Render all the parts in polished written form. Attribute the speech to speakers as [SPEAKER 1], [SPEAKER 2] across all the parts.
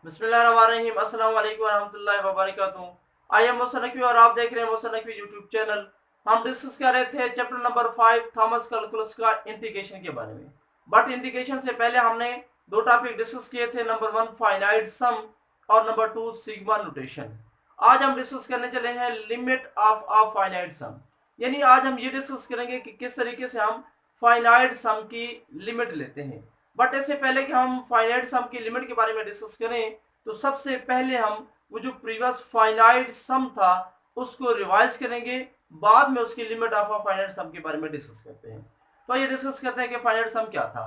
[SPEAKER 1] बिस्मिल्लाहिर्रहमानिर्रहीम। अस्सलाम वालेकुम रहमतुल्लाहि व बरकातुहू। आई एम मोहसन नकवी और आप देख रहे हैं मोहसन नकवी यूट्यूब चैनल। हम डिस्कस कर रहे थे चैप्टर नंबर 5 थॉमस कैलकुलस का इंटीग्रेशन के बारे में। बट इंटीग्रेशन से पहले हमने दो टॉपिक डिस्कस किए थे, नंबर 1 फाइनाइट सम और नंबर 2 सिग्मा नोटेशन। आज हम डिस्कस करने चले हैं लिमिट ऑफ अ फाइनाइट सम, यानी आज हम ये डिस्कस करेंगे कि किस तरीके से हम फाइनाइट सम की लिमिट लेते हैं। बट इससे पहले कि हम फाइनाइट सम की लिमिट के बारे में डिस्कस करें तो सबसे पहले हम वो जो प्रीवियस फाइनाइट सम था उसको रिवाइज करेंगे, बाद में उसकी लिमिट ऑफ फाइनाइट सम के बारे में डिस्कस करते हैं। तो ये डिस्कस करते हैं कि फाइनाइट सम क्या था।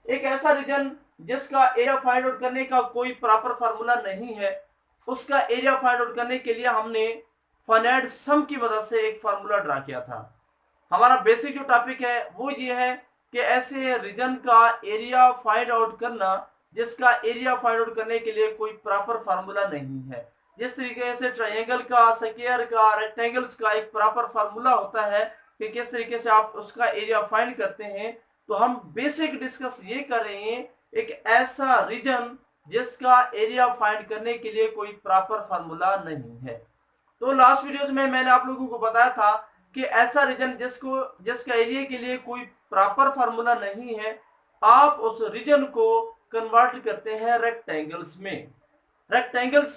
[SPEAKER 1] एक ऐसा रीजन जिसका एरिया फाइंड आउट करने का कोई प्रॉपर फार्मूला नहीं है, उसका एरिया फाइंड आउट करने के लिए हमने फाइनाइट सम की मदद से एक फार्मूला ड्रा किया था। हमारा बेसिक जो टॉपिक है वो ये है कि ऐसे रीजन का एरिया फाइंड आउट करना जिसका एरिया फाइंड आउट करने के लिए कोई प्रॉपर फार्मूला नहीं है। जिस तरीके से ट्रायंगल का, स्क्वायर का, रेक्टेंगल्स का एक प्रॉपर फार्मूला होता है कि किस तरीके से आप उसका एरिया फाइंड करते हैं, तो हम बेसिक डिस्कस ये कर रहे हैं एक ऐसा रीजन जिसका एरिया फाइंड करने के लिए कोई प्रॉपर फार्मूला नहीं है। तो लास्ट वीडियोस में मैंने आप लोगों को बताया था कि ऐसा रीजन जिसका एरिया के लिए कोई प्रॉपर फार्मूला नहीं है, आप उस रीजन को कन्वर्ट करते हैं रेक्टेंगल्स में। रेक्टेंगल्स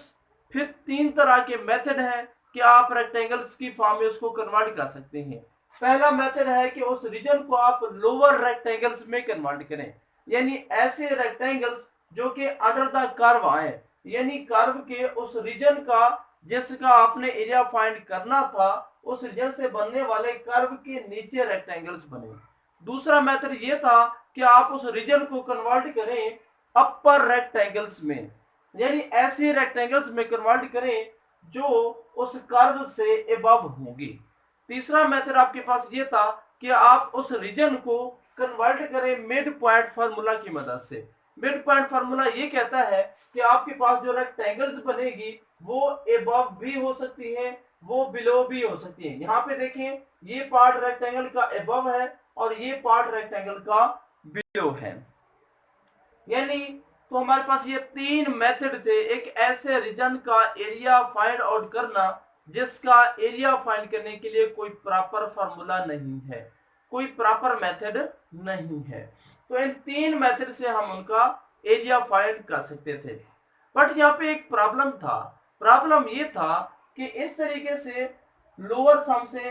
[SPEAKER 1] फिर तीन तरह के मेथड है कि आप रेक्टेंगल्स की फॉर्म में उसको कन्वर्ट कर सकते हैं। पहला मेथड है कि उस रीजन को आप लोअर रेक्टेंगल्स में कन्वर्ट करें, यानी ऐसे रेक्टेंगल्स जो कि अंडर द कर्व आए, यानी कर्व के उस रीजन का जिसका आपने एरिया फाइंड करना था उस रीजन से बनने वाले कर्व के नीचे रेक्टेंगल्स बने। दूसरा मेथड ये था कि आप उस रीजन को कन्वर्ट करें अपर रेक्टेंगल्स में, यानी ऐसे रेक्टेंगल्स में कन्वर्ट करें जो उस कर्व से एबव होंगी। तीसरा मेथड आपके पास ये था कि आप उस रीजन को कन्वर्ट करें मिड पॉइंट फार्मूला की मदद से। मिड पॉइंट फार्मूला ये कहता है कि आपके पास जो रेक्टेंगल्स बनेगी वो एबव भी हो सकती है, वो बिलो भी हो सकती है। यहाँ पे देखें, ये पार्ट रेक्टेंगल का एबव है और ये पार्ट रेक्टेंगल का बिलो है। यानी तो हमारे पास ये तीन मेथड थे एक ऐसे रीजन का एरिया फाइंड आउट करना जिसका एरिया फाइंड करने के लिए कोई प्रॉपर फार्मूला नहीं है, कोई प्रॉपर मेथड नहीं है। तो इन तीन मेथड से हम उनका एरिया फाइंड कर सकते थे। बट यहाँ पे एक प्रॉब्लम था। प्रॉब्लम ये था कि इस तरीके से लोअर सम से,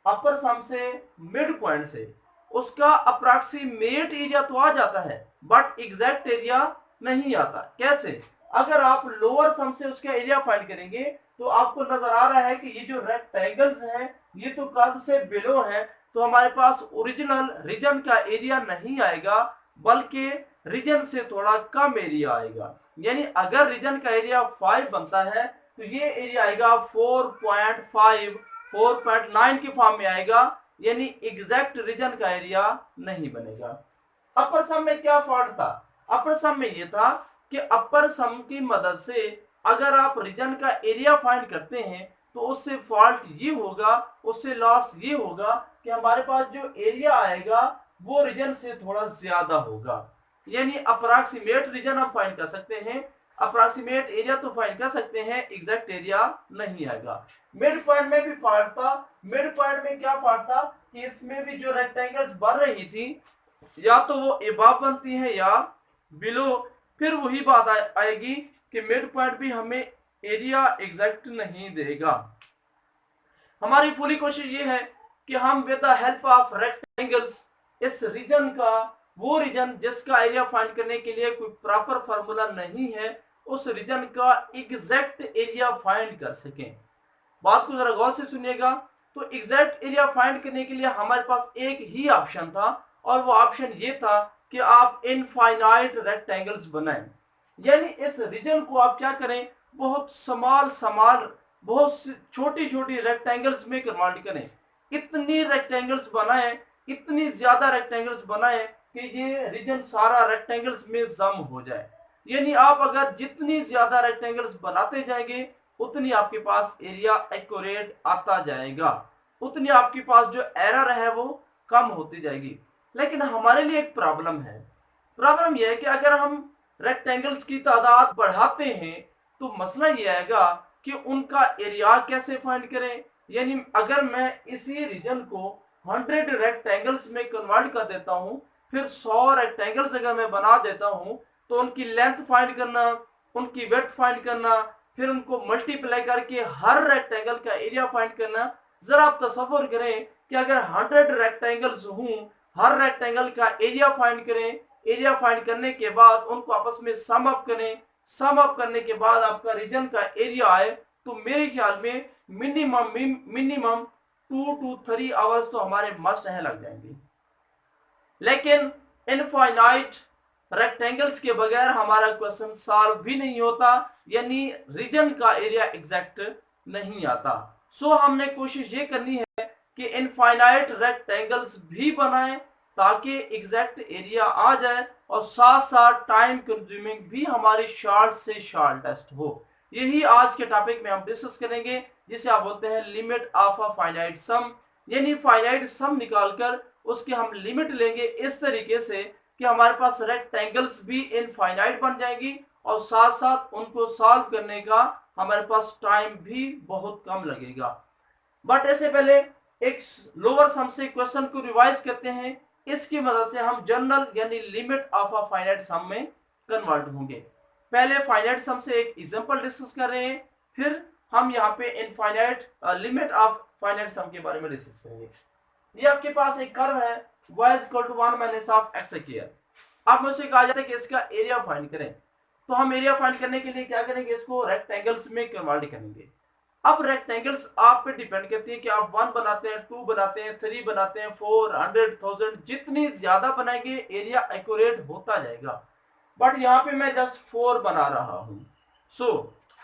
[SPEAKER 1] अपर सम से, मिड पॉइंट से उसका अप्रॉक्सीमेट एरिया तो आ जाता है बट एग्जैक्ट एरिया नहीं आता। कैसे? अगर आप लोअर सम से उसका एरिया फाइंड करेंगे तो आपको नजर आ रहा है कि ये जो रेक्टेंगल्स हैं ये तो कर्व से बिलो है, तो हमारे पास ओरिजिनल रीजन का एरिया नहीं आएगा बल्कि रीजन से थोड़ा कम एरिया आएगा। यानी अगर रीजन का एरिया 5 बनता है तो ये एरिया आएगा 4.5, 4.9 की फॉर्म में आएगा, यानी एग्जैक्ट रीजन का एरिया नहीं बनेगा। अपर सम में क्या फॉल्ट था? अपर सम में ये था कि अपर सम की मदद से अगर आप रीजन का एरिया फाइंड करते हैं तो उससे फॉल्ट ये होगा, उससे लॉस ये होगा कि हमारे पास जो एरिया आएगा वो रीजन से थोड़ा ज्यादा होगा। यानी अप्रॉक्सीमेट रीजन हम फाइंड कर सकते हैं, अप्रॉक्सीमेट एरिया तो फाइंड कर सकते हैं, एग्जैक्ट एरिया नहीं आएगा। मिड पॉइंट में भी फॉल्ट था। मिड पॉइंट में क्या फॉल्ट था कि इसमें भी जो रेक्टेंगल्स बन रही थी या तो वो एबव बनती है या बिलो। फिर वही बात आएगी कि मिड पॉइंट भी हमें एरिया एग्जैक्ट नहीं देगा। हमारी पूरी कोशिश ये है कि हम with the help of rectangles इस रीजन का, वो रीजन जिसका एरिया फाइंड करने के लिए कोई प्रॉपर फार्मूला नहीं है, उस रीजन का एग्जैक्ट एरिया फाइंड कर सकें। बात को जरा गौर से सुनिएगा। तो एग्जैक्ट एरिया फाइंड करने के लिए हमारे पास एक ही ऑप्शन था और वो ऑप्शन ये था कि आप इनफाइनाइट रेक्टेंगल्स बनाएं। यानी इस रीजन को आप क्या करें, बहुत स्मॉल बहुत छोटी छोटी रेक्टेंगल्स में कन्वर्ट करें। इतनी रेक्टेंगल्स बनाएं, इतनी ज्यादा रेक्टेंगल्स बनाएं कि ये रीजन सारा रेक्टेंगल्स में जम हो जाए। यानी आप अगर जितनी ज्यादा रेक्टेंगल्स बनाते जाएंगे उतनी आपके पास एरिया एक्यूरेट आता जाएगा, उतनी आपके पास जो एरर है वो कम होती जाएगी। लेकिन हमारे लिए एक प्रॉब्लम है। प्रॉब्लम यह है कि अगर हम रेक्टेंगल्स की तादाद बढ़ाते हैं तो मसला ये आएगा कि उनका एरिया कैसे फाइंड करें। यानी अगर मैं इसी रीजन को 100 रेक्टेंगल्स में कन्वर्ट कर देता हूं, फिर 100 रेक्टेंगल्स अगर मैं बना देता हूं, तो उनकी लेंथ फाइंड करना, उनकी विड्थ फाइंड करना, फिर उनको मल्टीप्लाई करके हर रेक्टेंगल का एरिया फाइंड करना। जरा आप तसव्वुर करें कि अगर 100 रेक्टेंगल्स हों, हर रेक्टेंगल का एरिया फाइंड करें, एरिया फाइंड करने के बाद उनको आपस में सम अप करें, सम अप करने के बाद आपका रीजन का एरिया आए, तो मेरे ख्याल में मिनिमम 2 to 3 आवर्स तो हमारे मस्ट है लग जाएंगे। लेकिन इनफाइनाइट रेक्टेंगल्स के बगैर हमारा क्वेश्चन सॉल्व भी नहीं होता, यानी रीजन का एरिया एग्जैक्ट नहीं आता। सो हमने कोशिश ये करनी है कि इनफाइनाइट रेक्टेंगल्स भी बनाएं ताकि एग्जैक्ट एरिया आ जाए, और साथ साथ टाइम कंज्यूमिंग भी हमारी शॉर्ट से शॉर्ट टेस्ट हो। यही आज के टॉपिक में हम डिस्कस करेंगे, जिसे आप बोलते हैं लिमिट ऑफ अ फाइनाइट सम। यानी फाइनाइट सम निकालकर उसकी हम लिमिट लेंगे इस तरीके से कि हमारे पास रेक्टेंगल्स भी इनफाइनाइट बन जाएंगी, और साथ साथ उनको सॉल्व करने का हमारे पास टाइम भी बहुत कम लगेगा। बट ऐसे पहले एक लोअर सम से क्वेश्चन को रिवाइज करते हैं, इसकी मदद से हम जनरल यानी लिमिट ऑफ अ फाइनाइट सम में कन्वर्ट होंगे। पहले फाइनाइट सम से एक एग्जांपल डिस्कस कर रहे हैं, फिर हम यहाँ पे इनफाइनाइट लिमिट ऑफ फाइनाइट सम के बारे में डिस्कस करेंगे। ये आपके पास एक कर्व है y = 1 minus of x square. अब मुझसे कहा जाता है कि इसका एरिया फाइंड करें, तो हम एरिया फाइंड करने के लिए क्या करेंगे, इसको रेक्टेंगल्स में कन्वर्ट करेंगे। अब रेक्टेंगल्स आप पे डिपेंड करती है कि आप 1 बनाते हैं, 2 बनाते हैं, 3 बनाते हैं, 4, 100, 1000, जितनी ज्यादा बनाएंगे एरिया एक्यूरेट होता जाएगा। बट यहाँ पे मैं जस्ट 4 बना रहा हूँ। सो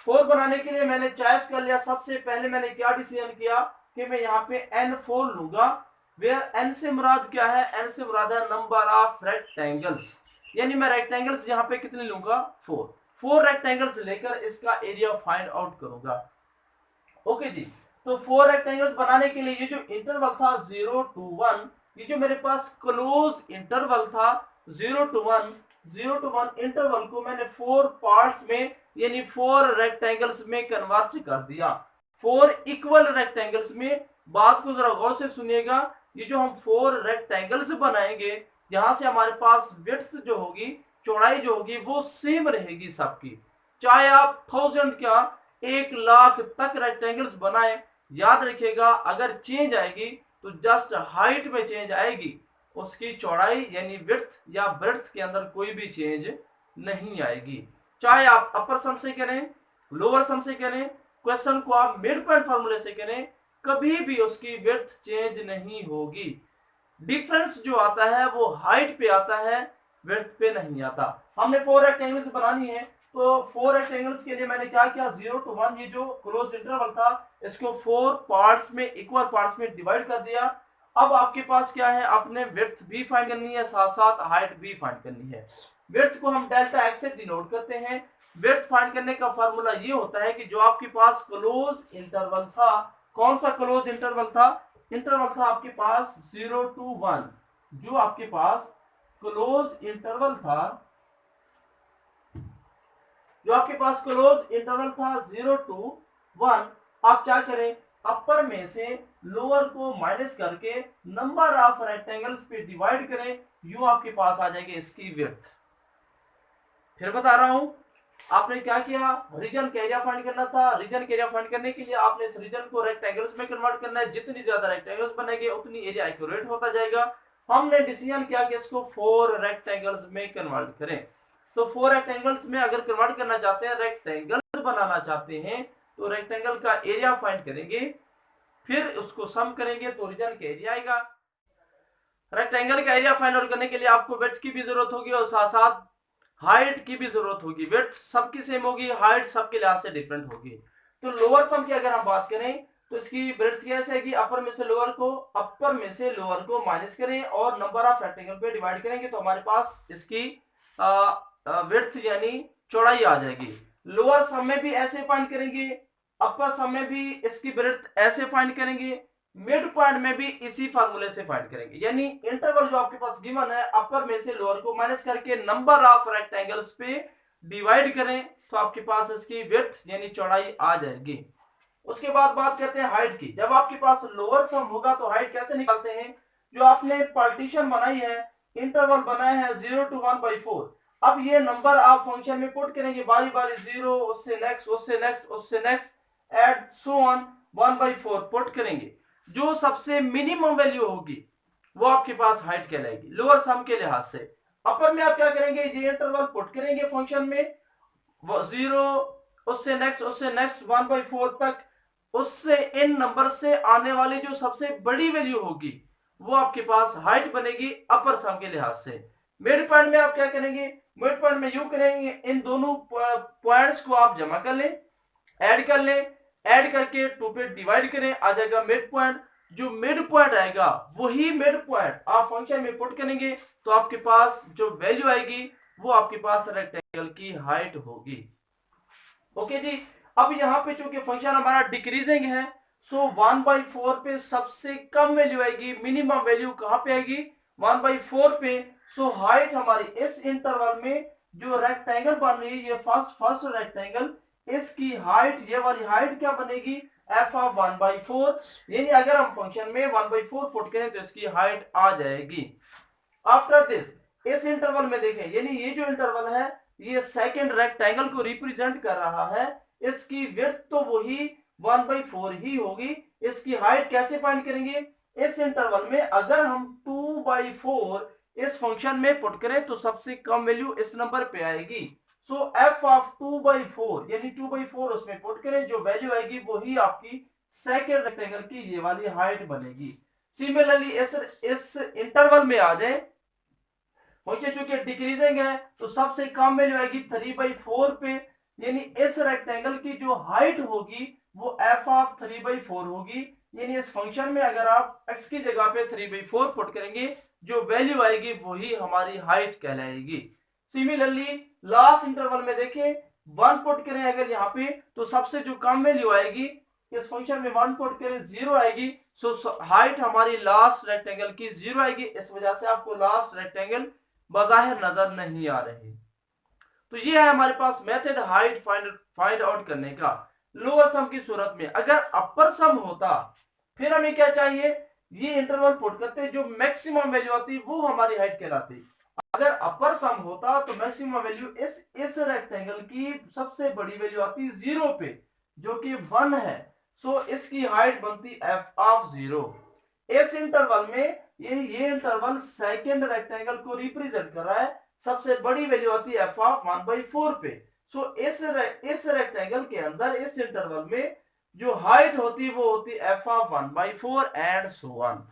[SPEAKER 1] 4 बनाने के लिए मैंने चॉइस कर लिया। सबसे पहले मैंने क्या डिसीजन किया कि मैं यहाँ पे N4 लूंगा, वेयर N से मुराद क्या है, N से मुराद है नंबर ऑफ रेक्टेंगल्स। यानी मैं रेक्टेंगल्स यहाँ पे कितने लूंगा, 4 रेक्टेंगल्स लेकर इसका एरिया फाइंड आउट करूंगा। ओके जी, तो 4 रेक्टेंगल्स बनाने के लिए ये जो इंटरवल था 0 to 1, ये जो मेरे पास क्लोज इंटरवल था 0 to 1 इंटरवल को मैंने 4 पार्ट्स में यानी 4 रेक्टेंगल्स में कन्वर्ट कर दिया, 4 इक्वल रेक्टेंगल्स में। बात को जरा गौर से सुनिएगा, ये जो हम 4 रेक्टेंगल्स बनाएंगे, यहां से हमारे पास विड्थ जो होगी, चौड़ाई जो होगी, वो सेम रहेगी सबकी, चाहे आप 1000 क्या 1,00,000 तक रेक्टेंगल्स बनाए। याद रखिएगा, अगर चेंज आएगी तो जस्ट हाइट में चेंज आएगी, उसकी चौड़ाई यानी विड्थ या ब्रेड्थ के अंदर कोई भी चेंज नहीं आएगी। चाहे आप अपर सम से करें, लोअर सम से करें, क्वेश्चन को आप मिड पॉइंट फार्मूले से करें, कभी भी उसकी विड्थ चेंज नहीं होगी। डिफरेंस जो आता है वो हाइट पे आता है, विड्थ पे नहीं आता। हमने 4 रेक्टेंगल्स बनानी है, तो 4 रेक्टेंगल्स के लिए मैंने क्या किया, 0 to 1 ये जो क्लोज इंटरवल था, इसको 4 पार्ट्स में, इक्वल पार्ट्स में डिवाइड कर दिया। अब आपके पास क्या है, अपने विड्थ भी फाइंड करनी है, साथ साथ हाइट भी फाइंड करनी है। विड्थ को हम डेल्टा एक्स से डिनोट करते हैं। विड्थ फाइंड करने का फार्मूला ये होता है कि जो आपके पास क्लोज इंटरवल था, कौन सा क्लोज इंटरवल था, इंटरवल था आपके पास 0 to 1। जो आपके पास क्लोज इंटरवल था, जो आपके पास क्लोज इंटरवल था 0 to 1, आप क्या करें, अपर में से लोअर को माइनस करके नंबर ऑफ रेक्टेंगल्स पे डिवाइड करें, यूं आपके पास आ जाएगी इसकी विड्थ। फिर बता रहा हूं, आपने क्या किया, रीजन का एरिया फाइंड करना था। रीजन का एरिया फाइंड करने के लिए आपने इस रीजन को रेक्टेंगल्स में कन्वर्ट करना है। जितनी ज्यादा रेक्टेंगल्स बनेंगे उतनी एरिया एक्यूरेट होता जाएगा। हमने डिसीजन किया कि इसको 4 रेक्टेंगल्स में कन्वर्ट करें। तो 4 रेक्टेंगल्स में अगर कन्वर्ट करना चाहते हैं, रेक्टेंगल्स बनाना चाहते हैं, तो रेक्टेंगल का एरिया फाइंड करेंगे, फिर उसको सम करेंगे तो रीजन का एरिया आएगा। रेक्टेंगल का एरिया फाइंड आउट करने के लिए आपको विड्थ की भी जरूरत होगी और साथ साथ हाइट की भी जरूरत होगी। विड्थ सबकी सेम होगी, हाइट सबके लिहाज से डिफरेंट होगी। तो लोअर सम की अगर हम बात करें तो इसकी विड्थ कैसे है कि अपर में से लोअर को माइनस करें और नंबर ऑफ रेक्टेंगल पे डिवाइड करेंगे, तो हमारे पास इसकी विड्थ यानी चौड़ाई आ जाएगी। लोअर सम में भी ऐसे फाइंड करेंगे, अपर सम में भी इसकी विड्थ ऐसे फाइंड करेंगे। मिड पॉइंट में भी इसी फार्मूले से फाइंड करेंगे, यानी इंटरवल जो आपके पास गिवन है अपर में से लोअर को माइनस करके नंबर ऑफ रेक्टेंगल्स पे डिवाइड करें तो आपके पास इसकी विड्थ यानी चौड़ाई आ जाएगी। उसके बाद बात करते हैं हाइट की। जब आपके पास लोअर सम होगा तो हाइट कैसे निकालते हैं? जो आपने पार्टीशन बनाई है, इंटरवल बनाया है 0 to 1/4, अब ये नंबर आप फंक्शन में पुट करेंगे बारी बारी, 0 उससे नेक्स्ट उससे नेक्स्ट उससे next at so on 1/4 put करेंगे। जो सबसे मिनिमम वैल्यू होगी वो आपके पास हाइट कहलाएगी लोअर सम के लिहाज से। अपर में आप क्या करेंगे, ये इंटरवल पुट करेंगे फंक्शन में, 0 उससे नेक्स्ट 1/4 तक, उससे इन नंबर से आने वाली जो सबसे बड़ी वैल्यू होगी वो आपके पास हाइट बनेगी अपर सम के लिहाज से। मिड पॉइंट में आप क्या करेंगे, मिड पॉइंट में यू करेंगे, इन दोनों पॉइंट्स को आप जमा कर लें, ऐड कर लें, ऐड करके 2 पे डिवाइड करें, आ जाएगा मिड पॉइंट। जो मिड पॉइंट आएगा वही मिड पॉइंट आप फंक्शन में पुट करेंगे तो आपके पास जो वैल्यू आएगी वो आपके पास रेक्टेंगल की हाइट होगी। ओके जी। अब यहाँ पे चूंकि फंक्शन हमारा डिक्रीजिंग है, सो 1/4 पे सबसे कम वैल्यू आएगी, मिनिमम वैल्यू कहां पे आएगी, 1/4 पे। सो हाइट हमारी इस इंटरवल में जो रेक्टेंगल बन रही है, ये फर्स्ट रेक्टेंगल, इसकी हाइट, ये वाली हाइट क्या बनेगी, f ऑफ 1/4, यानी अगर हम फंक्शन में 1/4 पुट करें तो इसकी हाइट आ जाएगी। आफ्टर दिस, इस इंटरवल में देखें, यानी ये जो इंटरवल है ये सेकंड रेक्टेंगल को रिप्रेजेंट कर रहा है, इसकी विड्थ तो वही 1/4 ही होगी। इसकी हाइट कैसे फाइंड करेंगे, इस इंटरवल में अगर हम 2/4 इस फंक्शन में पुट करें तो सबसे कम वैल्यू इस नंबर पे आएगी। सो f ऑफ 2/4 यानी 2/4 उसमें पुट करें, जो वैल्यू आएगी वही आपकी सेकंड रेक्टेंगल की ये वाली हाइट बनेगी। सिमिलरली इस इंटरवल में आ जाए, ओके, चूंकि डिक्रीजिंग है तो सबसे कम वैल्यू आएगी 3/4 पे, यानी इस रेक्टेंगल की जो हाइट होगी वो f ऑफ 3/4 होगी। यानी इस फंक्शन में अगर आप x की जगह पे 3/4 पुट करेंगे जो वैल्यू आएगी वही हमारी हाइट कहलाएगी। सिमिलरली लास्ट इंटरवल में देखिए 1 पुट करें अगर यहाँ पे तो सबसे जो कम वैल्यू आएगी, इस फंक्शन में 1 पुट करें 0 आएगी। सो हाइट हमारी लास्ट रेक्टेंगल की 0 आएगी, इस वजह से आपको लास्ट रेक्टेंगल बज़ाहिर नजर नहीं आ रही। तो ये है हमारे पास मेथड हाइट फाइंड आउट करने का लोअर सम की सूरत में। अगर अपर सम होता फिर हमें क्या चाहिए, ये इंटरवल पुट करते, जो मैक्सिमम वैल्यू आती वो हमारी हाइट कहलाती। अगर अपर सम होता तो मैक्सिमम वैल्यू इस रेक्टेंगल की सबसे बड़ी वैल्यू आती 0 पे, जो कि 1 है। सो इसकी हाइट बनती f ऑफ 0। इस इंटरवल में ये इंटरवल सेकंड रेक्टेंगल को रिप्रेजेंट कर रहा है, सबसे बड़ी वैल्यू आती है f ऑफ 1/4 पे। सो इस रेक्टेंगल के अंदर इस इंटरवल में जो हाइट होती वो होती f of 1/4 and so on.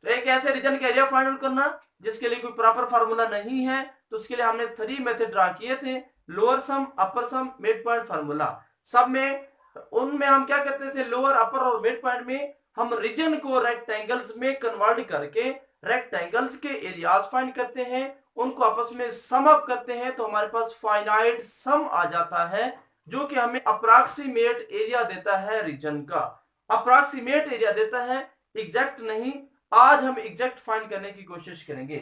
[SPEAKER 1] तो एक ऐसे रीजन का एरिया फाइंड आउट करना जिसके लिए कोई प्रॉपर फार्मूला नहीं है, तो उसके लिए हमने 3 मेथड ड्रा किए थे, लोअर सम, अपर सम, मिड पॉइंट फार्मूला। सब में उनमें हम क्या करते थे, लोअर, अपर और मिड पॉइंट में हम रीजन को रेक्टेंगल्स में कन्वर्ट करके रेक्टेंगल्स के एरियाज फाइंड करते हैं, उनको आपस में सम अप करते हैं तो हमारे पास फाइनाइट सम आ जाता है, जो कि हमें अप्रॉक्सीमेट एरिया देता है रीजन का। अप्रॉक्सीमेट एरिया देता है, एग्जैक्ट नहीं। आज हम एग्जैक्ट फाइंड करने की कोशिश करेंगे।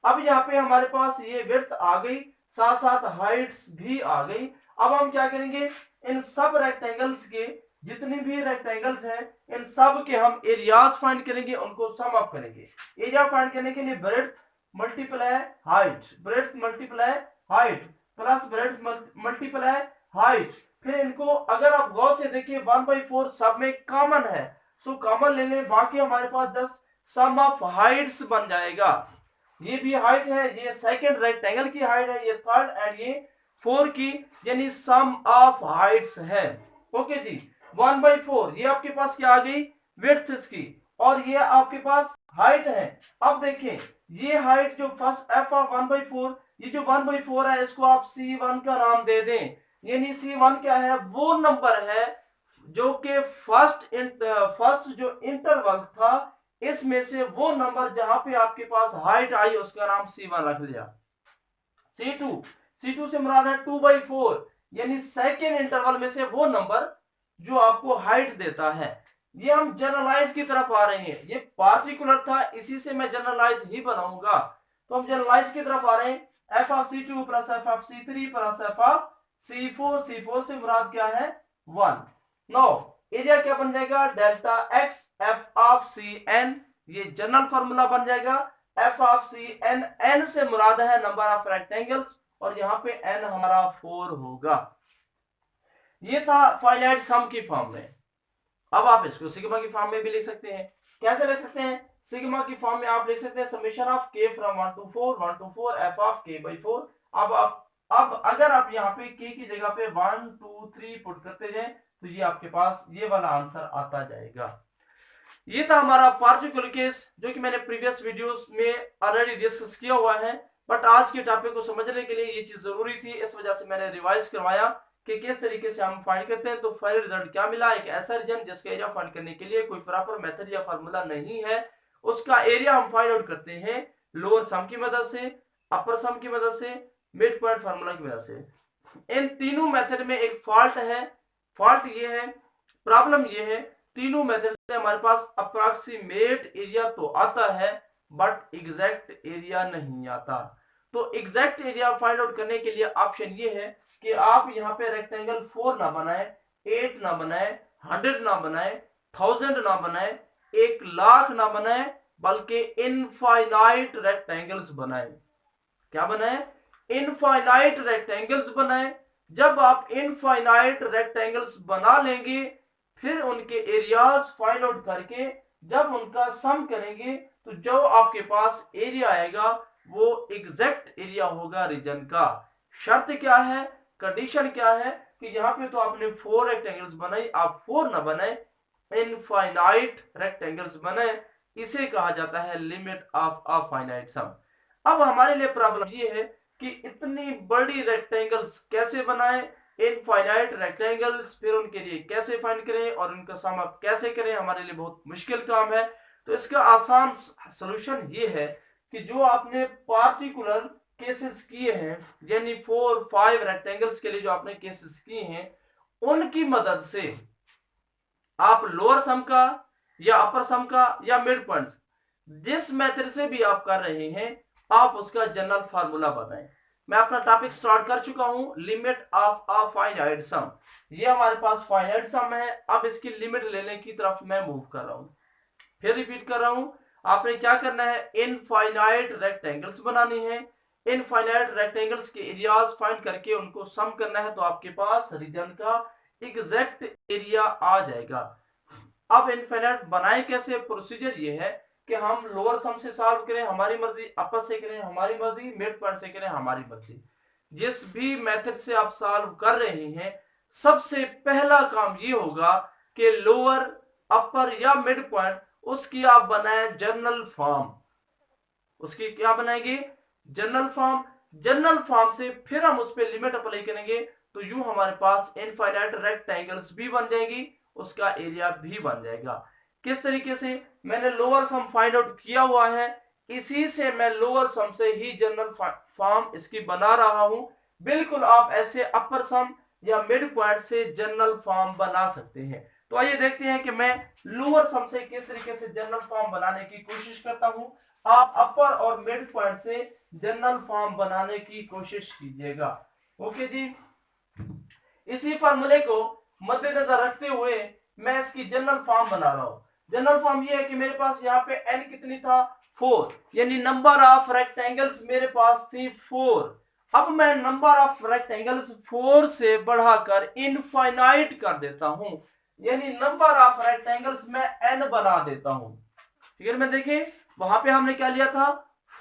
[SPEAKER 1] अब यहाँ पे हमारे पास ये विड्थ आ गई, साथ साथ हाइट्स भी आ गई। अब हम क्या करेंगे, इन सब रेक्टेंगल्स के जितने भी रेक्टेंगल्स हैं इन सब के हम एरियाज फाइंड करेंगे, उनको सम अप करेंगे। एरिया फाइंड करने के लिए breadth multiply height, breadth multiply height plus breadth multiply height. फिर इनको अगर आप गौर से देखिए 1/4 सब में कॉमन है, सो कॉमन ले लें, बाकी हमारे पास 10 सम ऑफ हाइट्स बन जाएगा। ये भी हाइट है, ये सेकंड रेक्टेंगल की हाइट है, ये थर्ड एंड ये 4 की, यानी सम ऑफ हाइट्स है। ओके जी, 1/4 ये आपके पास क्या आ गई, विड्थ इसकी, और ये आपके पास हाइट है। अब देखिए ये हाइट जो फर्स्ट f ऑफ 1/4, ये जो 1/4 है इसको आप c1 का नाम दे दें, यानी c1 क्या है, वो नंबर है जो कि फर्स्ट जो इंटरवल था इसमें से वो नंबर जहां पे आपके पास हाइट आई उसका नाम c1 रख लिया। c2 से मुराद है 2/4, यानी सेकेंड इंटरवल में से वो नंबर जो आपको हाइट देता है। ये हम जनरलाइज की तरफ आ रहे हैं, ये पार्टिकुलर था इसी से मैं जनरलाइज ही बनाऊंगा। तो हम जनरलाइज की तरफ आ रहे हैं, F of C two plus F of C three plus F of C four से मुराद क्या है 1। नो एरिया क्या बन जाएगा delta X F of C N, ये जनरल फॉर्मूला बन जाएगा। F of C N, N से मुराद है नंबर ऑफ रेक्टेंगल्स और यहां पे एन हमारा 4 होगा। ये था फाइनाइट सम की फॉर्म में। अब आप इसको सिग्मा की फॉर्म में भी लिख सकते हैं। कैसे लिख सकते हैं? सिग्मा की फॉर्म में आप लिख सकते हैं समेशन ऑफ के फ्रॉम 1 to 4 एफ ऑफ के बाई 4। अब अगर आप यहाँ पे के की जगह पे 1 2 3 पुट करते जाएं तो ये आपके पास ये वाला आंसर आता जाएगा। ये था हमारा पार्टिकुलर केस जो कि मैंने प्रीवियस वीडियोस में ऑलरेडी डिस्कस किया हुआ है, बट आज के टॉपिक को समझने के लिए ये चीज जरूरी थी, इस वजह से मैंने रिवाइज करवाया कि किस तरीके से हम फाइंड करते हैं। तो फाइनल रिजल्ट क्या मिला, एक ऐसा रीजन जिसका एरिया फाइंड करने के लिए कोई प्रॉपर मेथड या फार्मूला नहीं है, उसका एरिया हम फाइंड आउट करते हैं लोअर सम की मदद से, अपर सम की मदद से, मिड पॉइंट फार्मूला की मदद से। इन तीनों मेथड में एक फॉल्ट है, फॉल्ट ये है, प्रॉब्लम ये है, तीनों मेथड से हमारे पास अप्रॉक्सीमेट एरिया तो आता है बट एग्जैक्ट एरिया नहीं आता। तो एग्जैक्ट एरिया फाइंड आउट करने के लिए ऑप्शन ये है कि आप यहाँ पे रेक्टेंगल 4 ना बनाए, 8 ना बनाए, 100 ना बनाए, 1000 ना बनाए, 1,00,000 ना बनाए, बल्कि इनफाइनाइट रेक्टेंगल्स बनाए। क्या बनाए? इनफाइनाइट रेक्टेंगल्स बनाए। जब आप इनफाइनाइट रेक्टेंगल्स बना लेंगे फिर उनके एरियाज फाइंड आउट करके जब उनका सम करेंगे तो जो आपके पास एरिया आएगा वो एग्जैक्ट एरिया होगा रीजन का। शर्त क्या है, कंडीशन क्या है कि यहाँ पे तो आपने 4 रेक्टेंगल्स बनाई, आप 4 ना बनाए, इनफाइनाइट रेक्टेंगल्स बनाए, इसे कहा जाता है लिमिट ऑफ अ फाइनाइट सम। अब हमारे लिए प्रॉब्लम ये है कि इतनी बड़ी रेक्टेंगल्स कैसे बनाए, इनफाइनाइट रेक्टेंगल्स, फिर उनके लिए कैसे फाइंड करें और उनका सम अप कैसे करें, हमारे लिए बहुत मुश्किल काम है। तो इसका आसान सॉल्यूशन ये है कि जो आपने पार्टिकुलर केसेस किए हैं, यानी 4 5 रेक्टेंगल्स के लिए जो आपने केसेस किए हैं, उनकी मदद से आप लोअर सम का या अपर सम का या मिड पॉइंट जिस मेथड से भी आप कर रहे हैं आप उसका जनरल फार्मूला बताएं। मैं अपना टॉपिक स्टार्ट कर चुका हूं, लिमिट ऑफ अ फाइनाइट सम। ये हमारे पास फाइनाइट सम है, अब इसकी लिमिट लेने की तरफ मैं मूव कर रहा हूं। फिर रिपीट कर रहा हूं, आपने क्या करना है, इनफाइनाइट रेक्टेंगल्स बनानी है, इनफाइनाइट रेक्टेंगल्स के एरियाज फाइंड करके उनको सम करना है तो आपके पास रीजन का एग्जैक्ट एरिया आ जाएगा। अब इनफाइनाइट बनाए कैसे, प्रोसीजर ये है कि हम लोअर सम से सॉल्व करें हमारी मर्जी, अपर से करें हमारी मर्जी, मिड पॉइंट से करें हमारी मर्जी। जिस भी मेथड से आप सॉल्व कर रहे हैं सबसे पहला काम ये होगा कि लोअर अपर या मिड पॉइंट उसकी आप बनाए जनरल फॉर्म। उसकी क्या बनाएंगे, जनरल फॉर्म। जनरल फॉर्म से फिर हम उस पर लिमिट अप्लाई करेंगे तो यूं हमारे पास इनफाइनाइट रेक्टेंगल्स भी बन जाएंगी, उसका एरिया भी बन जाएगा। किस तरीके से, मैंने लोअर सम फाइंड आउट किया हुआ है, इसी से मैं लोअर सम से ही जनरल फॉर्म इसकी बना रहा हूं। बिल्कुल आप ऐसे अपर सम या मिड पॉइंट से जनरल फॉर्म बना सकते हैं। तो आइए देखते हैं कि मैं लोअर सम से किस तरीके से जनरल फॉर्म बनाने की कोशिश करता हूं। आप अपर और मिड पॉइंट से जनरल फॉर्म बनाने की कोशिश कीजिएगा। ओके जी, इसी फार्मूले को मद्देनजर रखते हुए मैं इसकी जनरल फॉर्म बना रहा हूं। जनरल फॉर्म ये है कि मेरे पास यहाँ पे n कितनी था 4, यानी नंबर ऑफ रेक्टेंगल्स मेरे पास थी 4। अब मैं नंबर ऑफ रेक्टेंगल्स 4 से बढ़ाकर इनफाइनाइट कर देता हूं, यानी नंबर ऑफ रेक्टेंगल्स मैं n बना देता हूं। फिगर में देखें वहां पे हमने क्या लिया था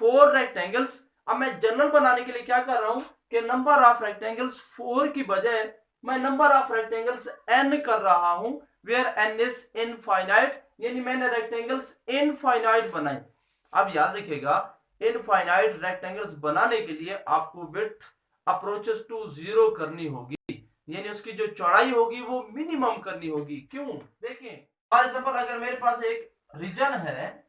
[SPEAKER 1] 4 रेक्टेंगल्स। अब मैं जनरल बनाने के लिए क्या कर रहा हूं कि नंबर ऑफ रेक्टेंगल्स 4 की बजाय मैं नंबर ऑफ रेक्टेंगल्स n कर रहा हूं, वेयर n इज इनफाइनाइट, यानी मैंने रेक्टेंगल्स इनफाइनाइट बनाए। अब याद रखिएगा इनफाइनाइट रेक्टेंगल्स बनाने के लिए आपको विड्थ अप्रोचेस टू 0 करनी होगी, यानी उसकी जो चौड़ाई होगी वो मिनिमम करनी होगी। क्यों, देखें फॉर एग्जांपल अगर मेरे पास एक रीजन है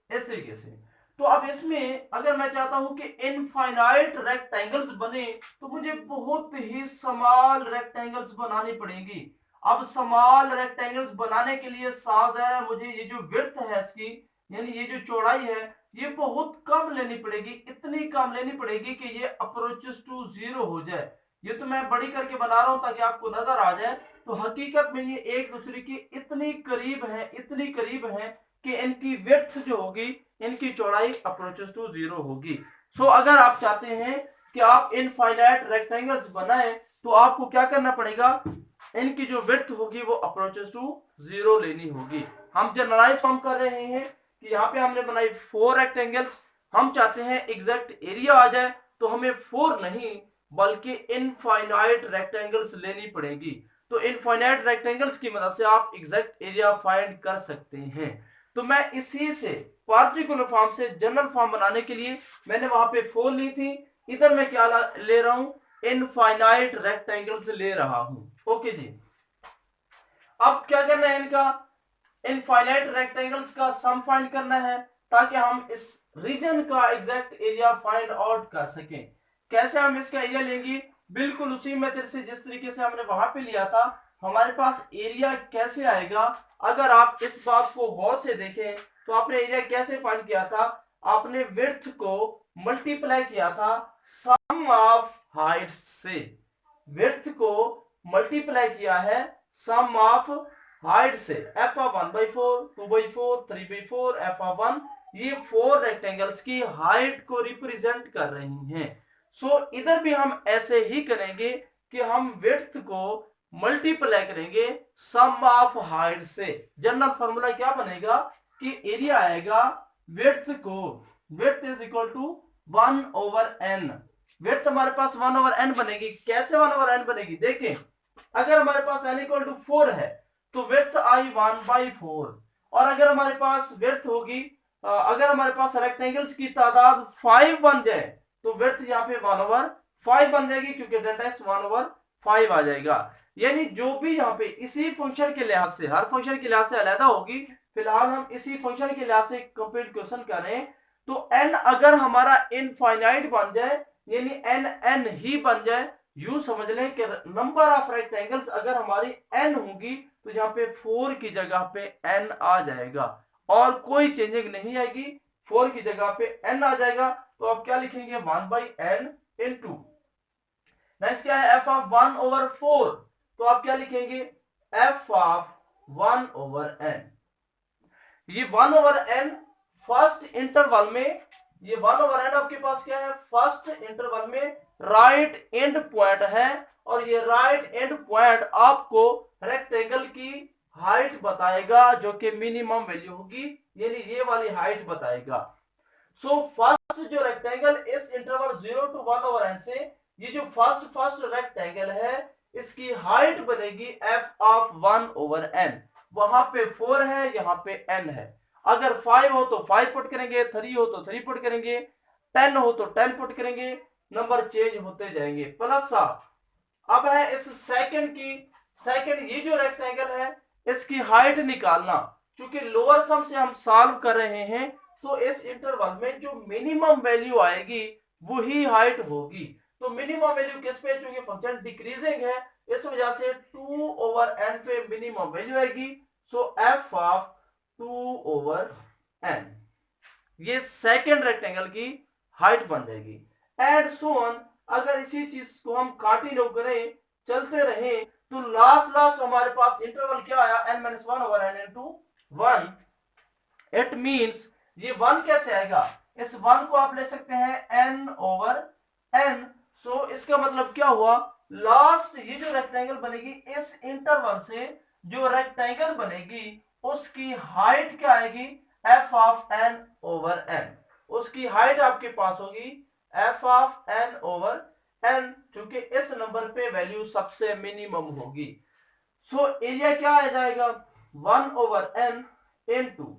[SPEAKER 1] इस तरीके से, तो अब इसमें अगर मैं चाहता हूं कि इनफाइनाइट रेक्टेंगल्स बने तो मुझे बहुत ही स्मॉल रेक्टेंगल्स बनानी पड़ेंगी। अब स्मॉल रेक्टेंगल्स बनाने के लिए साज है, मुझे ये जो विड्थ है इसकी, यानी ये जो चौड़ाई है, ये बहुत कम लेनी पड़ेगी, इतनी कम लेनी पड़ेगी कि ये अप्रोचेस टू जीरो हो जाए। ये तो मैं बड़ी करके बना रहा हूं ताकि आपको नजर आ जाए, तो हकीकत में ये एक दूसरे की इतनी करीब है, इतनी करीब है कि इनकी विड्थ जो होगी, इनकी चौड़ाई अप्रोचेस टू जीरो होगी। सो अगर आप चाहते हैं कि आप इनफाइनाइट रेक्टेंगल्स बनाएं, तो आपको क्या करना पड़ेगा, इनकी जो विड्थ होगी वो अप्रोचेस टू जीरो लेनी होगी। हम जनरलाइज फॉर्म कर रहे हैं कि यहाँ पे हमने बनाई 4 रेक्टेंगल्स, हम चाहते हैं एग्जैक्ट एरिया आ जाए, तो हमें 4 नहीं बल्कि इनफाइनाइट रेक्टेंगल्स लेनी पड़ेगी। तो इनफाइनाइट रेक्टेंगल्स की मदद से आप एग्जैक्ट एरिया फाइंड कर सकते हैं। तो मैं इसी से पार्टिकुलर फॉर्म से जनरल फॉर्म बनाने के लिए मैंने वहां पे 4 ली थी, इधर मैं क्या ले रहा हूं, इनफाइनाइट रेक्टेंगल्स ले रहा हूं। ओके जी, अब क्या करना है, इनका इनफाइनाइट रेक्टेंगल्स का सम फाइंड करना है ताकि हम इस रीजन का एग्जैक्ट एरिया फाइंड आउट कर सकें। कैसे हम इसका एरिया लेंगे, बिल्कुल उसी मेथड से जिस तरीके से हमने वहां पे लिया था। हमारे पास एरिया कैसे आएगा, अगर आप इस बात को गौर से देखें तो आपने एरिया कैसे फाइंड किया था, आपने विड्थ को मल्टीप्लाई किया था सम ऑफ हाइट्स से, विड्थ को मल्टीप्लाई किया है सम ऑफ हाइट से। एफ ऑफ 1/4, 2/4, 3/4, एफ ऑफ 1, ये 4 रेक्टेंगल्स की हाइट को रिप्रेजेंट कर रही हैं। सो इधर भी हम ऐसे ही करेंगे कि हम विड्थ को मल्टीप्लाई करेंगे सम ऑफ हाइट से। जनरल फॉर्मूला क्या बनेगा कि एरिया आएगा विड्थ को, width is equal to 1/n। Width हमारे पास 1/n बनेगी। कैसे 1/n बनेगी, देखें, अगर हमारे पास n इक्वल टू 4 है तो विड्थ आई 1/4, और अगर हमारे पास विड्थ होगी, अगर हमारे पास रेक्टेंगल्स की तादाद 5 बन जाए तो विड्थ यहाँ पे 1/5 बन जाएगी, क्योंकि डेल्टा एक्स 1/5 आ जाएगा। यानी जो भी यहाँ पे इसी फंक्शन के लिहाज से, हर फंक्शन के लिहाज से अलग होगी, फिलहाल हम इसी फंक्शन के लिहाज से कंप्लीट क्वेश्चन करें, तो n अगर हमारा इनफाइनाइट बन जाए, यानी n ही बन जाए, यूं समझ लें कि नंबर ऑफ रेक्टेंगल्स अगर हमारी n होगी तो यहाँ पे 4 की जगह पे n आ जाएगा और कोई चेंजिंग नहीं आएगी, 4 की जगह पे n आ जाएगा। तो आप क्या लिखेंगे, 1/n इंटू नेक्स्ट क्या है, f ऑफ 1/4, तो आप क्या लिखेंगे, f ऑफ 1/n। ये 1/n फर्स्ट इंटरवल में, ये 1/n आपके पास क्या है, फर्स्ट इंटरवल में राइट एंड पॉइंट है, और ये राइट एंड पॉइंट आपको रेक्टेंगल की हाइट बताएगा जो कि मिनिमम वैल्यू होगी, यानी ये वाली हाइट बताएगा। सो फर्स्ट जो रेक्टेंगल इस इंटरवल 0 to 1/n से, ये जो फर्स्ट रेक्टेंगल है, इसकी हाइट बनेगी f ऑफ 1/n। वहां पे 4 है, यहाँ पे n है। अगर 5 हो तो 5 पुट करेंगे, 3 हो तो 3 पुट करेंगे, 10 हो तो 10 पुट करेंगे, नंबर चेंज होते जाएंगे। प्लस अब है इस सेकंड की, सेकंड ये जो रेक्टेंगल है इसकी हाइट निकालना। क्योंकि लोअर सम से हम सॉल्व कर रहे हैं, तो इस इंटरवल में जो मिनिमम वैल्यू आएगी वही हाइट होगी। तो मिनिमम वैल्यू किस पे, चूंकि फंक्शन डिक्रीजिंग है, इस वजह से 2/n पे मिनिमम वैल्यू आएगी। सो f ऑफ 2/n, ये सेकंड रेक्टेंगल की हाइट बन जाएगी। एंड सो ऑन, अगर इसी चीज को हम कंटिन्यू करें, चलते रहे, तो लास्ट हमारे पास इंटरवल क्या आया, n-1/n इंटू 1। इट मींस ये 1 कैसे आएगा, इस 1 को आप ले सकते हैं n/n। सो इसका मतलब क्या हुआ, लास्ट ये जो रेक्टेंगल बनेगी, इस इंटरवल से जो रेक्टेंगल बनेगी उसकी हाइट क्या आएगी, f ऑफ n/n। उसकी हाइट आपके पास होगी f ऑफ n/n, क्योंकि इस नंबर पे वैल्यू सबसे मिनिमम होगी। सो एरिया क्या आ जाएगा, 1/n इंटू,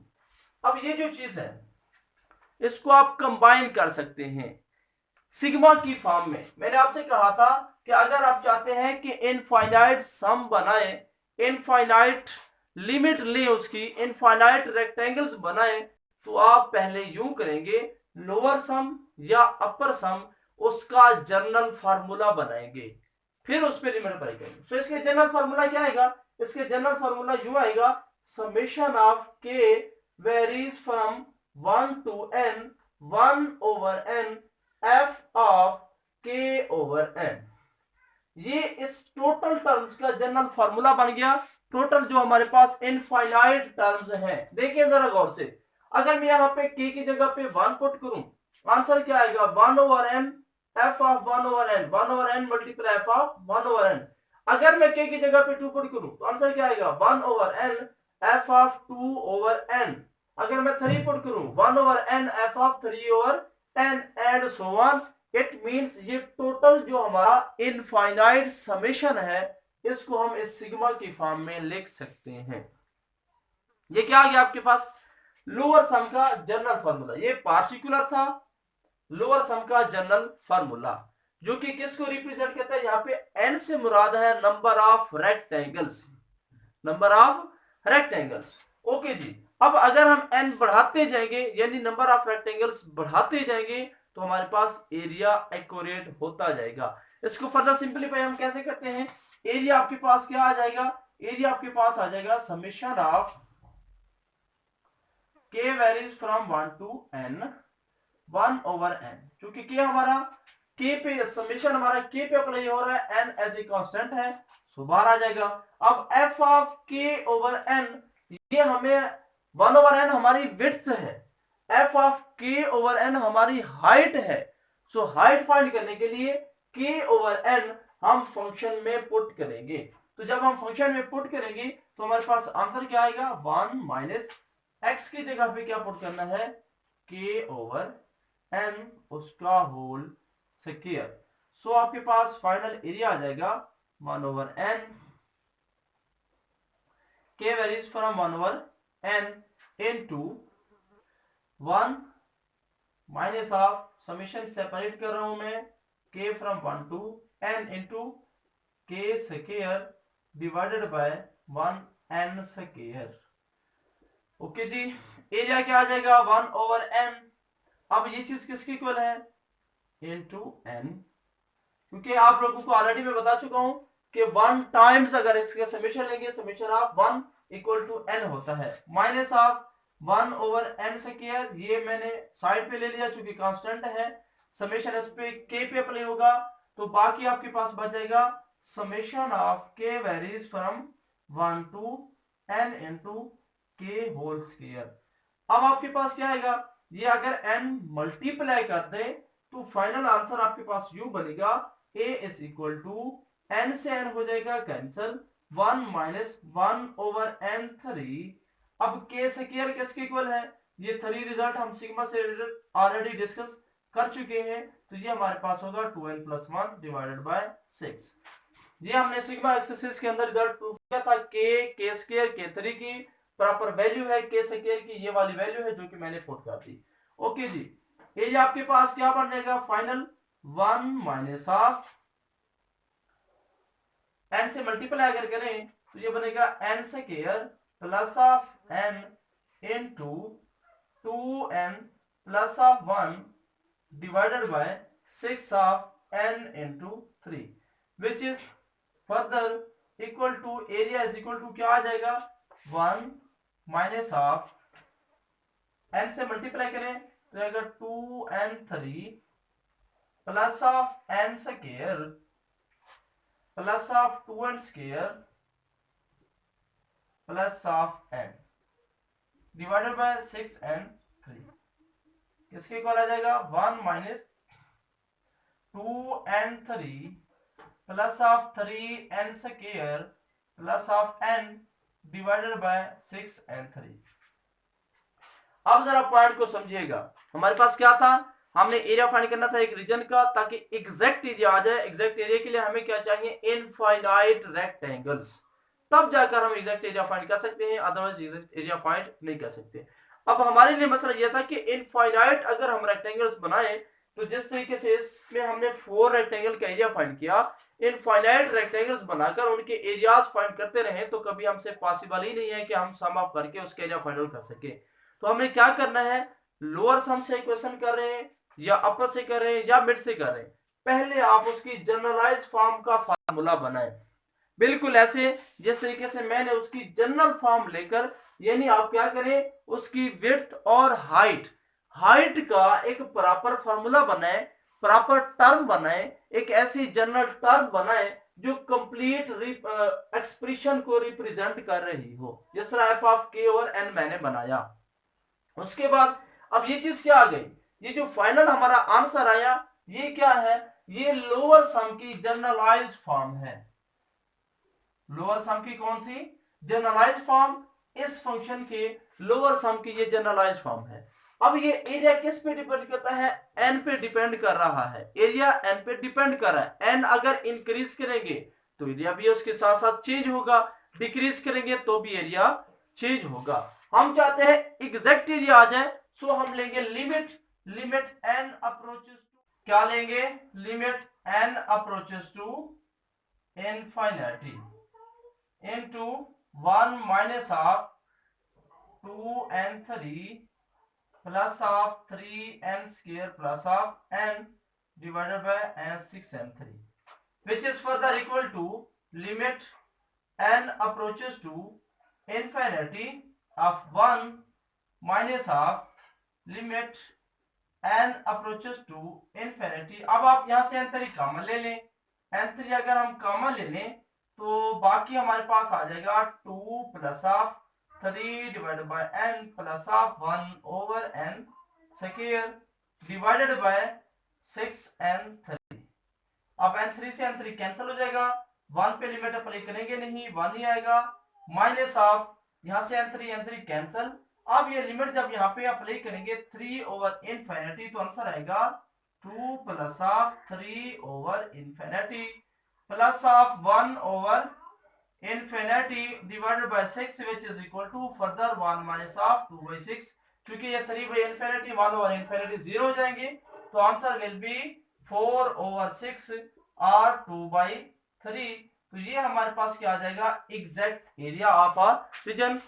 [SPEAKER 1] अब ये जो चीज है इसको आप कंबाइन कर सकते हैं सिग्मा की फॉर्म में। मैंने आपसे कहा था कि अगर आप चाहते हैं कि इनफाइनाइट सम बनाए, इनफाइनाइट लिमिट ले उसकी, इनफाइनाइट रेक्टेंगल्स बनाए, तो आप पहले यूं करेंगे, लोअर सम या अपर सम उसका जनरल फार्मूला बनाएंगे, फिर उस पर लिमिट अप्लाई करेंगे। सो इसके जनरल फार्मूला क्या आएगा, इसके जनरल फार्मूला यूं आएगा, समेशन ऑफ के varies from 1 to n 1 over n f of k over n। ये इस टोटल टर्म्स का जनरल फार्मूला बन गया। टोटल जो हमारे पास इनफाइनाइट टर्म्स हैं, देखिए जरा गौर से, अगर मैं यहाँ पे k की जगह पे 1 पुट करूं, आंसर क्या आएगा, 1 over n f of 1 over n, 1 over n multiply f of 1 over n। अगर मैं k की जगह पे 2 पुट करूं तो आंसर क्या आएगा, 1 over n f of 2 over n। अगर मैं 3 पुट करूं, 1 over n f of 3 over n and so on. It means ये टोटल जो हमारा इनफाइनाइट समेशन है, इसको हम इस सिग्मा की फॉर्म में लिख सकते हैं। ये क्या आ गया आपके पास, लोअर सम का जनरल फार्मूला। ये पार्टिकुलर था, लोअर सम का जनरल फार्मूला, जो कि किसको रिप्रेजेंट करता है, यहाँ पे n से मुराद है number of rectangles, number of rectangles. Okay जी, अब अगर हम n बढ़ाते जाएंगे, यानी नंबर ऑफ रेक्टेंगल्स बढ़ाते जाएंगे, तो हमारे पास एरिया एक्यूरेट होता जाएगा। इसको फर्दर सिंपलीफाई हम कैसे करते हैं, एरिया आपके पास क्या आ जाएगा, एरिया आपके पास आ जाएगा summation of k varies from 1 to n 1 over n। क्योंकि k हमारा k पे समेशन हमारा k पे अप्लाई हो रहा है, n एज ए कांस्टेंट है, सो बाहर आ जाएगा। अब f of k over n, ये हमें 1 over n हमारी विड्थ है, f of k over n हमारी हाइट है। सो हाइट फाइंड करने के लिए k over n हम फंक्शन में पुट करेंगे। तो जब हम फंक्शन में पुट करेंगे तो हमारे पास आंसर क्या आएगा, 1 माइनस x की जगह पे क्या पुट करना है, k over n उसका होल स्क्वायर। सो आपके पास फाइनल एरिया आ जाएगा 1 over n, k varies from 1 over n into 1 minus of summation separate कर रहा हूं मैं, k फ्रॉम 1 to n into k square divided by 1 n square. Okay जी, एरिया क्या आ जाएगा, 1 over n। अब ये चीज किसके इक्वल है, into n, क्योंकि आप लोगों को ऑलरेडी मैं बता चुका हूं कि 1 टाइम्स अगर इसका समेशन लेंगे, summation of 1 equal to n होता है, minus of 1 over n square, ये मैंने साइड पे ले लिया चूंकि कांस्टेंट है, समेशन इस पे k पे अप्लाई होगा, तो बाकी आपके पास बच जाएगा summation of k varies from 1 to n into k whole square. अब आपके पास क्या आएगा, ये अगर n मल्टीप्लाई कर दे तो फाइनल आंसर आपके पास यू बनेगा, a is equal to n से n हो जाएगा कैंसिल, 1 माइनस 1 ओवर n 3। अब k स्क्वायर किसके इक्वल है, ये 3 रिजल्ट हम सिग्मा से ऑलरेडी डिस्कस कर चुके हैं, तो ये हमारे पास होगा 2n plus 1 डिवाइडेड बाय 6। ये हमने सिग्मा एक्सरसाइज के अंदर रिजल्ट प्रूफ किया था, k स्क्वायर k3 की प्रॉपर वैल्यू है, k स्क्वायर की ये वाली वैल्यू है जो कि मैंने पुट कर दी। ओके जी, ये आपके पास क्या बन जाएगा फाइनल, 1 माइनस ऑफ n से मल्टीप्लाई अगर करें तो ये बनेगा n square plus of n into 2n plus of 1 divided by 6 of n into 3, which is further equal to area is equal to क्या आ जाएगा, 1 माइनस ऑफ n से मल्टीप्लाई करें तो आएगा 2n3 plus of n square plus of 2n square plus of n divided by 6n3, किसके equal आ जाएगा, 1 minus 2n3 plus of 3n square plus of n divided by 6n3। अब जरा point को समझिएगा, हमारे पास क्या था, हमने एरिया फाइंड करना था एक रीजन का, ताकि एग्जैक्ट एरिया आ जाए। एग्जैक्ट एरिया के लिए हमें क्या चाहिए, इनफाइनाइट रेक्टेंगल्स, तब जाकर हम एग्जैक्ट एरिया फाइंड कर सकते हैं, अदरवाइज एग्जैक्ट एरिया फाइंड नहीं कर सकते। अब हमारे लिए मसला यह था कि इनफाइनाइट अगर हम रेक्टेंगल्स बनाए, तो जिस तरीके से इसमें हमने 4 रेक्टेंगल का एरिया फाइंड किया, इनफाइनाइट रेक्टेंगल्स बनाकर उनके एरियाज फाइंड करते रहे, तो कभी हमसे पॉसिबल ही नहीं है कि हम सम अप करके उसके एरिया फाइंड आउट कर सके। तो हमें क्या करना है, लोअर सम से इक्वेशन कर रहे हैं या अपर से कर रहे हैं या मिड से कर रहे हैं, पहले आप उसकी जनरलाइज फॉर्म का फार्मूला बनाएं। बिल्कुल ऐसे जिस तरीके से मैंने उसकी जनरल फॉर्म लेकर, यानी आप क्या करें, उसकी विड्थ और हाइट का एक प्रॉपर फार्मूला बनाए, प्रॉपर टर्म बनाए, एक ऐसी जनरल टर्म बनाए जो कंप्लीट एक्सप्रेशन को रिप्रेजेंट कर रही हो, जिस तरह एफ ऑफ के और एन मैंने बनाया। उसके बाद अब ये चीज क्या आ गई, ये जो फाइनल हमारा आंसर आया ये क्या है, ये लोअर सम की जनरलाइज्ड फॉर्म है। लोअर सम की कौन सी जनरलाइज्ड फॉर्म, इस फंक्शन के लोअर सम की ये जनरलाइज्ड फॉर्म है। अब ये एरिया किस पे डिपेंड करता है, एन पे डिपेंड कर रहा है, एरिया एन पे डिपेंड कर रहा है। एन अगर इंक्रीज करेंगे तो एरिया भी उसके साथ साथ चेंज होगा, डिक्रीज करेंगे तो भी एरिया चेंज होगा। हम चाहते हैं एग्जैक्ट एरिया आ जाए, सो हम लेंगे लिमिट एन अप्रोचेस टू, क्या लेंगे, limit N approaches to infinity into 1 minus of 2 and 3 plus of 3n square plus of n divided by n 6 and 3, which is further equal to limit n approaches to infinity of 1 minus of limit n approaches to infinity। अब आप यहां से n3 common ले लें, n3 अगर हम common ले लें तो बाकी हमारे पास आ जाएगा 2 plus of 3 divided by n plus of 1 over n square divided by 6n3। अब n3 से n3 कैंसिल हो जाएगा, 1 पे लिमिट अप्लाई करेंगे नहीं, 1 ही आएगा, माइनस ऑफ यहां से n3 कैंसिल। अब ये लिमिट जब यहाँ पे अप्लाई करेंगे 3 ओवर इनफिनिटी तो आंसर आएगा 2 plus of 3 over infinity plus of 1 over infinity divided by 6 which is equal to further 1 minus of 2 by 6। क्योंकि ये 3 by infinity 1 over infinity 0 हो जाएंगे तो आंसर विल बी 4 over 6 और 2 by 3। तो ये हमारे पास क्या आ जाएगा, exact area of a region.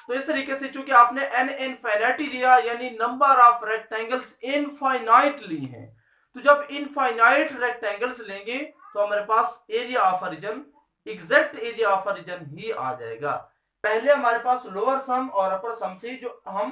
[SPEAKER 1] तो इस तरीके से चूंकि आपने n इनफिनिटी लिया यानी नंबर ऑफ रेक्टेंगल्स इनफाइनाइट ली हैं, तो जब इनफाइनाइट रेक्टेंगल्स लेंगे तो हमारे पास area of a region, exact area of a region ही आ जाएगा। पहले हमारे पास लोअर सम और अपर सम से जो हम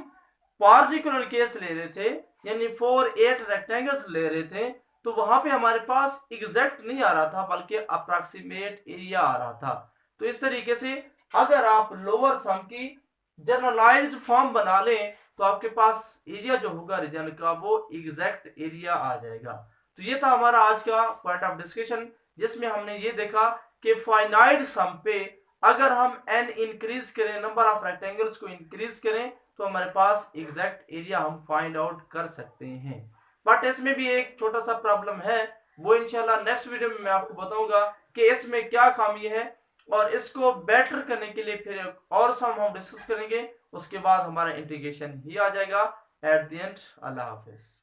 [SPEAKER 1] पार्टिकुलर केस ले रहे थे, यानी 4 8 रेक्टेंगल्स ले रहे थे, तो वहां पे हमारे पास एग्जैक्ट नहीं आ रहा था बल्कि अप्रॉक्सीमेट एरिया आ रहा था। तो इस तरीके से अगर आप लोअर सम की जनरलाइज्ड फॉर्म बना लें तो आपके पास एरिया जो होगा रीजन का वो एग्जैक्ट एरिया आ जाएगा। तो ये था हमारा आज का पॉइंट ऑफ डिस्कशन, जिसमें हमने ये देखा कि फाइनाइट सम पे अगर हम n इंक्रीज करें, नंबर ऑफ रेक्टेंगल्स को इंक्रीज करें, तो हमारे पास एग्जैक्ट एरिया हम फाइंड आउट कर सकते हैं। बट इसमें भी एक छोटा सा प्रॉब्लम है, वो इंशाल्लाह नेक्स्ट वीडियो में मैं आपको बताऊंगा कि इसमें क्या खामी है, और इसको बेटर करने के लिए फिर और सम हम डिस्कस करेंगे। उसके बाद हमारा इंटीग्रेशन ही आ जाएगा at the end. Allah Hafiz.